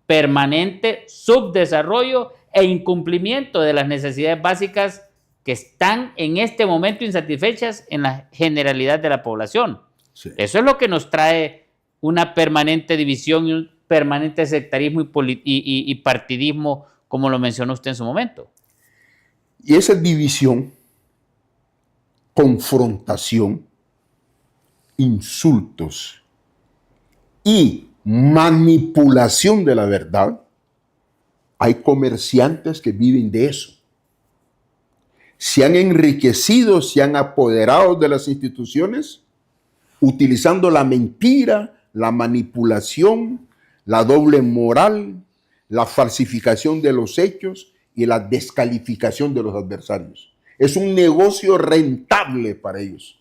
permanente subdesarrollo e incumplimiento de las necesidades básicas que están en este momento insatisfechas en la generalidad de la población.
Sí.
Eso es lo que nos trae una permanente división y un permanente sectarismo y partidismo, como lo mencionó usted en su momento.
Y esa división, confrontación, insultos y manipulación de la verdad, hay comerciantes que viven de eso. Se han enriquecido, se han apoderado de las instituciones, utilizando la mentira, la manipulación, la doble moral, la falsificación de los hechos y la descalificación de los adversarios. Es un negocio rentable para ellos.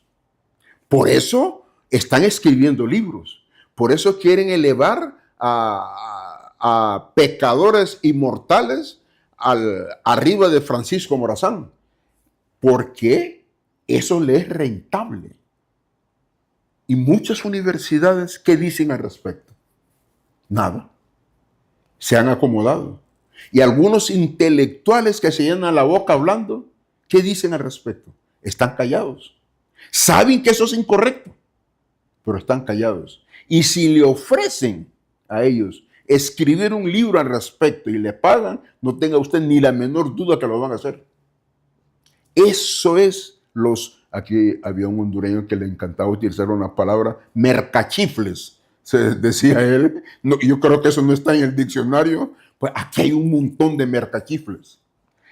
Por eso están escribiendo libros. Por eso quieren elevar a pecadores inmortales arriba de Francisco Morazán. Porque eso le es rentable. Y muchas universidades, ¿qué dicen al respecto? Nada. Se han acomodado. Y algunos intelectuales que se llenan la boca hablando, ¿qué dicen al respecto? Están callados. Saben que eso es incorrecto, pero están callados. Y si le ofrecen a ellos escribir un libro al respecto y le pagan, no tenga usted ni la menor duda que lo van a hacer. Eso es aquí había un hondureño que le encantaba utilizar una palabra, mercachifles, se decía él. No, yo creo que eso no está en el diccionario. Pues aquí hay un montón de mercachifles.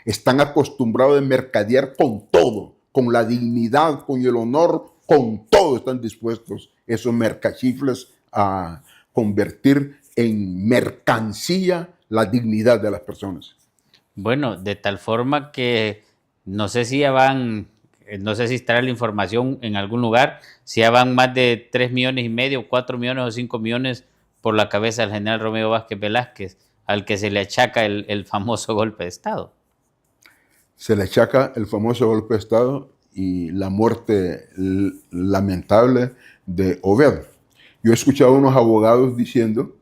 Están acostumbrados a mercadear con todo, con la dignidad, con el honor, con todo están dispuestos esos mercachifles a convertir en mercancía la dignidad de las personas.
Bueno, de tal forma que no sé si estará la información en algún lugar, si ya van más de 3,5 millones, 4 millones o 5 millones por la cabeza del general Romeo Vázquez Velázquez, al que se le achaca el famoso golpe de Estado.
Se le achaca el famoso golpe de Estado y la muerte lamentable de Obed. Yo he escuchado a unos abogados diciendo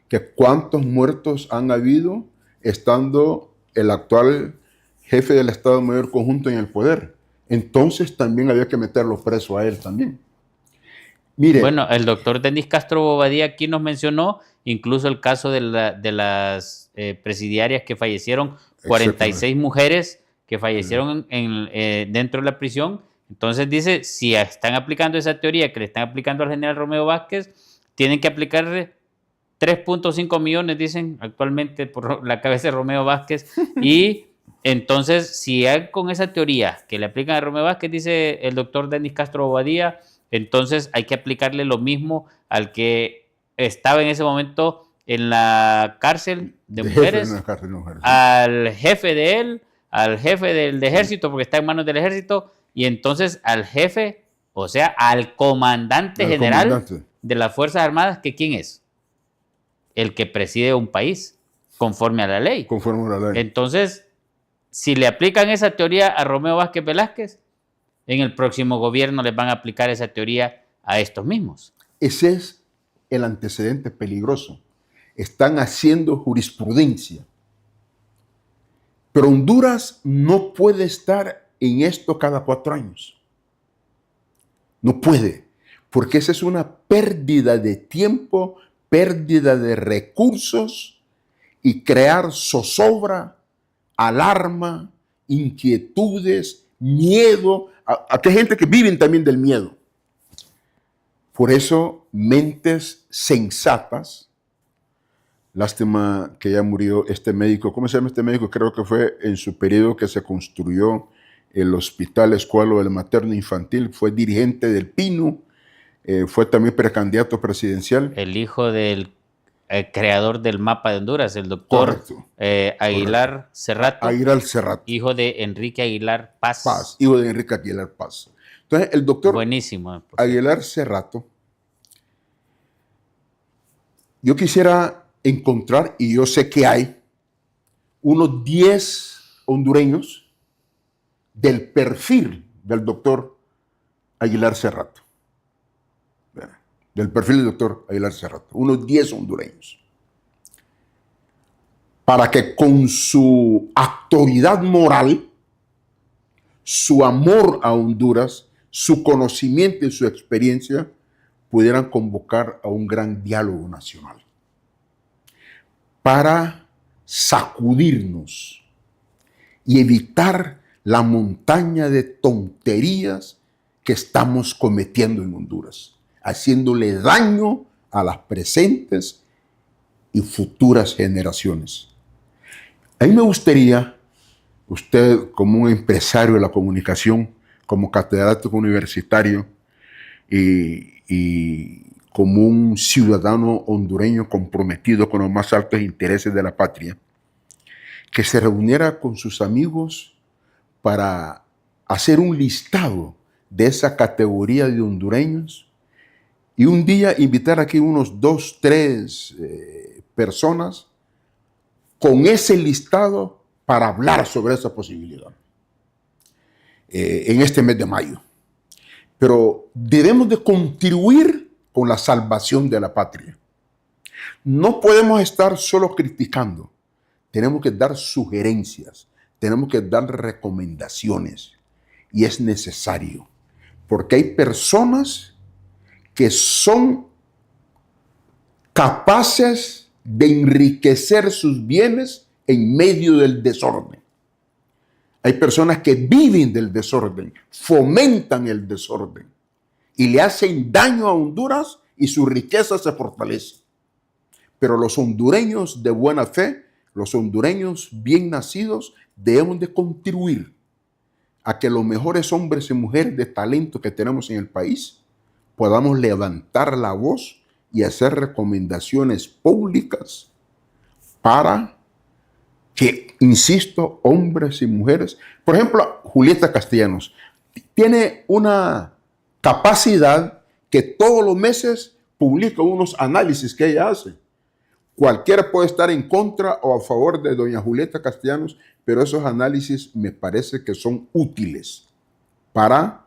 que cuántos muertos han habido estando el actual jefe del Estado Mayor Conjunto en el poder. Entonces también había que meterlo preso a él también. Mire,
bueno, el doctor Denis Castro Bobadilla aquí nos mencionó incluso el caso de las presidiarias que fallecieron, 46 mujeres que fallecieron dentro de la prisión. Entonces dice, si están aplicando esa teoría que le están aplicando al general Romeo Vázquez, tienen que aplicarle 3.5 millones, dicen actualmente por la cabeza de Romeo Vázquez. Y entonces, si hay con esa teoría que le aplican a Romeo Vázquez, dice el doctor Denis Castro Bobadilla, entonces hay que aplicarle lo mismo al que estaba en ese momento en la cárcel de mujeres, al jefe de él, al jefe del ejército, porque está en manos del ejército, y entonces al jefe, o sea, al comandante general de las Fuerzas Armadas, que ¿quién es? El que preside un país, conforme a la ley.
Conforme a la ley.
Entonces, si le aplican esa teoría a Romeo Vázquez Velázquez, en el próximo gobierno les van a aplicar esa teoría a estos mismos.
Ese es el antecedente peligroso. Están haciendo jurisprudencia. Pero Honduras no puede estar en esto cada 4 años. No puede, porque esa es una pérdida de tiempo, pérdida de recursos y crear zozobra, alarma, inquietudes, miedo. Aquí hay gente que vive también del miedo. Por eso, mentes sensatas, lástima que ya murió este médico. ¿Cómo se llama este médico? Creo que fue en su periodo que se construyó el Hospital Escuela del Materno Infantil. Fue dirigente del PINU, fue también precandidato presidencial.
El hijo del creador del mapa de Honduras, el doctor Aguilar Cerrato.
Aguilar Cerrato.
Hijo de Enrique Aguilar Paz.
Hijo de Enrique Aguilar Paz. Entonces, el doctor
buenísimo,
Aguilar Cerrato, yo quisiera encontrar, y yo sé que hay, unos 10 hondureños del perfil del doctor Aguilar Cerrato. Del perfil del doctor Aguilar Cerrato. Unos 10 hondureños. Para que con su autoridad moral, su amor a Honduras, su conocimiento y su experiencia, pudieran convocar a un gran diálogo nacional para sacudirnos y evitar la montaña de tonterías que estamos cometiendo en Honduras, haciéndole daño a las presentes y futuras generaciones. A mí me gustaría, usted como un empresario de la comunicación, como catedrático universitario y como un ciudadano hondureño comprometido con los más altos intereses de la patria, que se reuniera con sus amigos para hacer un listado de esa categoría de hondureños y un día invitar aquí unos 2, 3 personas con ese listado para hablar sobre esa posibilidad en este mes de mayo. Pero debemos de contribuir con la salvación de la patria. No podemos estar solo criticando. Tenemos que dar sugerencias, tenemos que dar recomendaciones. Y es necesario, porque hay personas que son capaces de enriquecer sus bienes en medio del desorden. Hay personas que viven del desorden, fomentan el desorden y le hacen daño a Honduras y su riqueza se fortalece. Pero los hondureños de buena fe, los hondureños bien nacidos, debemos de contribuir a que los mejores hombres y mujeres de talento que tenemos en el país podamos levantar la voz y hacer recomendaciones públicas para que, insisto, hombres y mujeres, por ejemplo, Julieta Castellanos, tiene una capacidad que todos los meses publica unos análisis que ella hace. Cualquiera puede estar en contra o a favor de doña Julieta Castellanos, pero esos análisis me parece que son útiles para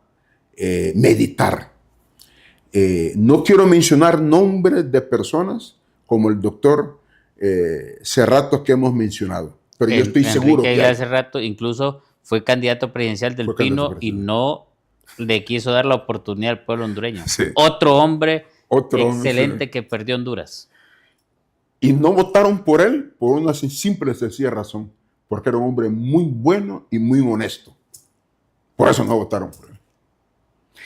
meditar. No quiero mencionar nombres de personas como el doctor Cerrato que hemos mencionado, pero yo estoy seguro que
hace rato incluso fue candidato presidencial del PINO y no le quiso dar la oportunidad al pueblo hondureño. Sí. Otro hombre excelente que perdió Honduras.
Y no votaron por él por una simple y sencilla razón, porque era un hombre muy bueno y muy honesto. Por eso no votaron por él.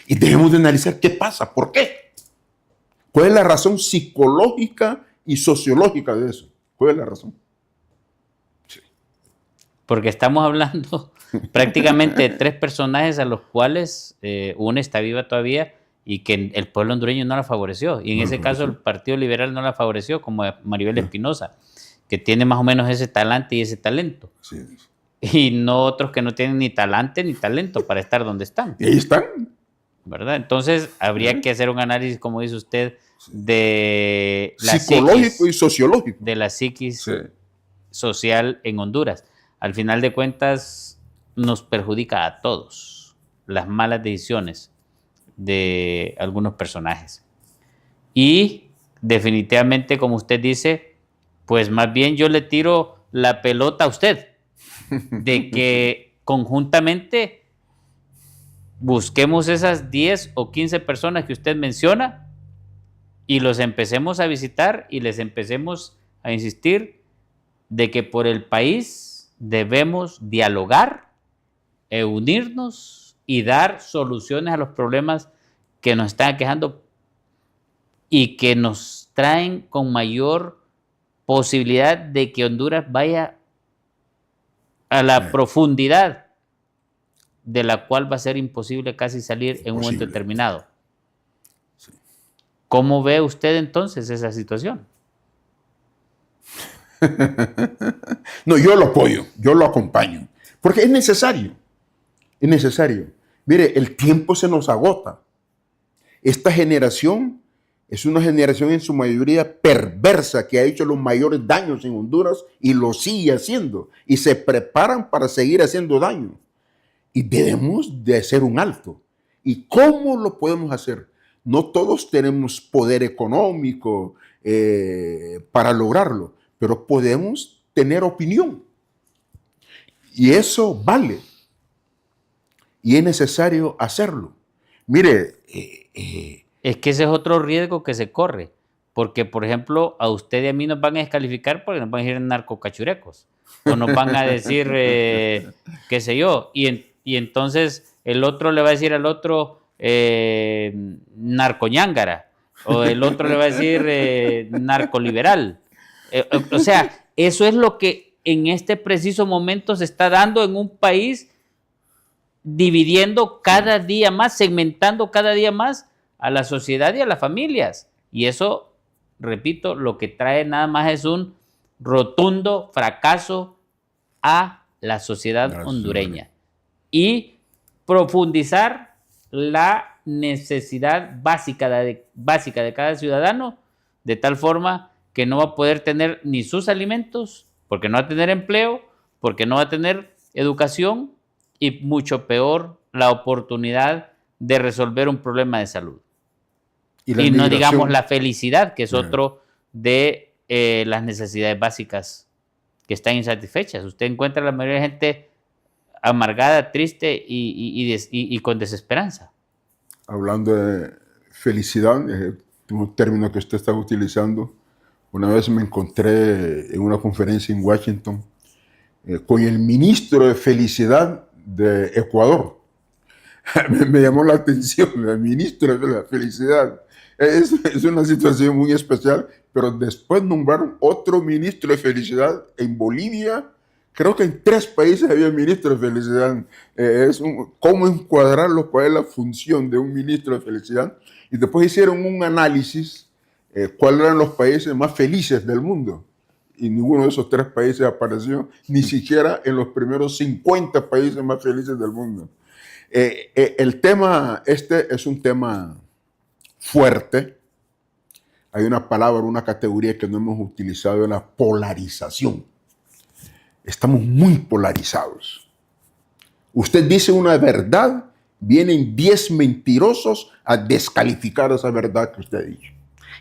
Y debemos de analizar qué pasa, por qué. ¿Cuál es la razón psicológica y sociológica de eso? ¿Cuál es la razón?
Sí. Porque estamos hablando prácticamente de 3 personajes a los cuales una está viva todavía y que el pueblo hondureño no la favoreció. Y en ese caso el Partido Liberal no la favoreció, como Maribel Espinosa, que tiene más o menos ese talante y ese talento. Sí. Y no otros que no tienen ni talante ni talento para estar donde están.
Y ahí están.
¿Verdad? Entonces habría que hacer un análisis, como dice usted, de la
psicológico
psiquis,
y sociológico.
De la psiquis social en Honduras. Al final de cuentas nos perjudica a todos las malas decisiones de algunos personajes. Y definitivamente, como usted dice, pues más bien yo le tiro la pelota a usted, de que conjuntamente busquemos esas 10 o 15 personas que usted menciona y los empecemos a visitar y les empecemos a insistir de que por el país debemos dialogar, unirnos y dar soluciones a los problemas que nos están aquejando y que nos traen con mayor posibilidad de que Honduras vaya a la profundidad de la cual va a ser imposible casi salir en un momento determinado.
Sí.
¿Cómo ve usted entonces esa situación?
No, yo lo apoyo, yo lo acompaño, porque es necesario, es necesario. Mire, el tiempo se nos agota. Esta generación es una generación en su mayoría perversa que ha hecho los mayores daños en Honduras y lo sigue haciendo y se preparan para seguir haciendo daño. Y debemos de hacer un alto. ¿Y cómo lo podemos hacer? No todos tenemos poder económico para lograrlo, pero podemos tener opinión. Y eso vale. Y es necesario hacerlo. Mire,
es que ese es otro riesgo que se corre. Porque, por ejemplo, a usted y a mí nos van a descalificar porque nos van a decir narcocachurecos. O nos van a decir, qué sé yo. Y entonces el otro le va a decir al otro narcoñángara. O el otro le va a decir narcoliberal. O sea, eso es lo que en este preciso momento se está dando en un país, dividiendo cada día más, segmentando cada día más a la sociedad y a las familias. Y eso, repito, lo que trae nada más es un rotundo fracaso a la sociedad hondureña. Y profundizar la necesidad básica de cada ciudadano, de tal forma que no va a poder tener ni sus alimentos, porque no va a tener empleo, porque no va a tener educación y mucho peor la oportunidad de resolver un problema de salud. Y no digamos la felicidad, que es otro de las necesidades básicas que están insatisfechas. Usted encuentra a la mayoría de gente amargada, triste y con desesperanza.
Hablando de felicidad, un término que usted estaba utilizando, una vez me encontré en una conferencia en Washington con el ministro de Felicidad de Ecuador. Me llamó la atención, el ministro de la Felicidad. Es una situación muy especial, pero después nombraron otro ministro de Felicidad en Bolivia. Creo que en 3 países había ministro de Felicidad. ¿Cómo encuadrarlo? ¿Cuál es la función de un ministro de Felicidad? Y después hicieron un análisis, cuáles eran los países más felices del mundo. Y ninguno de esos 3 países apareció, ni siquiera en los primeros 50 países más felices del mundo. El tema, este es un tema fuerte. Hay una palabra, una categoría que no hemos utilizado, la polarización. Estamos muy polarizados. Usted dice una verdad, vienen 10 mentirosos a descalificar esa verdad que usted ha dicho.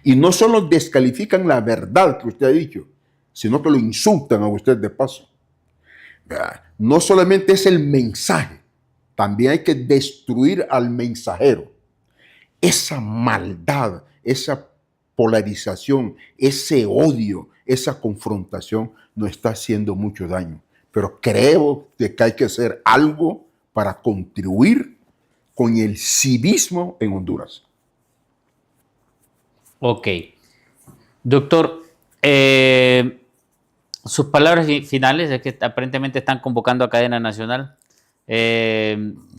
Y no solo descalifican la verdad que usted ha dicho, sino que lo insultan a usted de paso. No solamente es el mensaje, también hay que destruir al mensajero. Esa maldad, esa polarización, ese odio, esa confrontación nos está haciendo mucho daño. Pero creo que hay que hacer algo para contribuir con el civismo en Honduras.
Ok. Doctor, sus palabras finales, es que aparentemente están convocando a cadena nacional.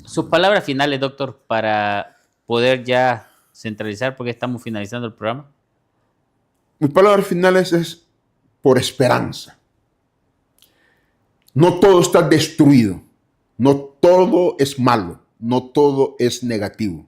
Sus palabras finales, doctor, para poder ya centralizar, porque estamos finalizando el programa.
Mis palabras finales es por esperanza. No todo está destruido, no todo es malo, no todo es negativo.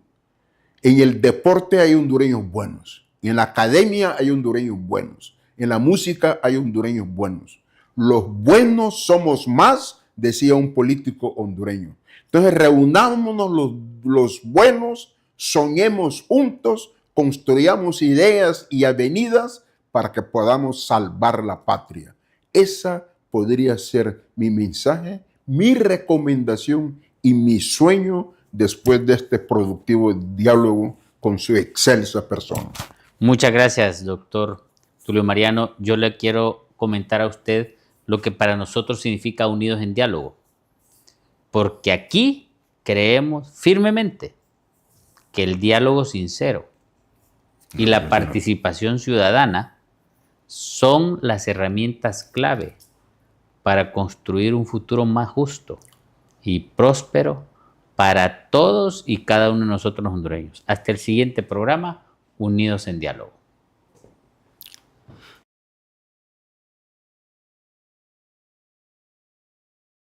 En el deporte hay hondureños buenos, en la academia hay hondureños buenos, en la música hay hondureños buenos. Los buenos somos más, decía un político hondureño. Entonces reunámonos los buenos, soñemos juntos, construyamos ideas y avenidas para que podamos salvar la patria. Esa podría ser mi mensaje, mi recomendación y mi sueño después de este productivo diálogo con su excelsa persona.
Muchas gracias, doctor Tulio Mariano. Yo le quiero comentar a usted lo que para nosotros significa Unidos en Diálogo. Porque aquí creemos firmemente que el diálogo sincero y la participación ciudadana son las herramientas clave para construir un futuro más justo y próspero para todos y cada uno de nosotros los hondureños. Hasta el siguiente programa, Unidos en Diálogo.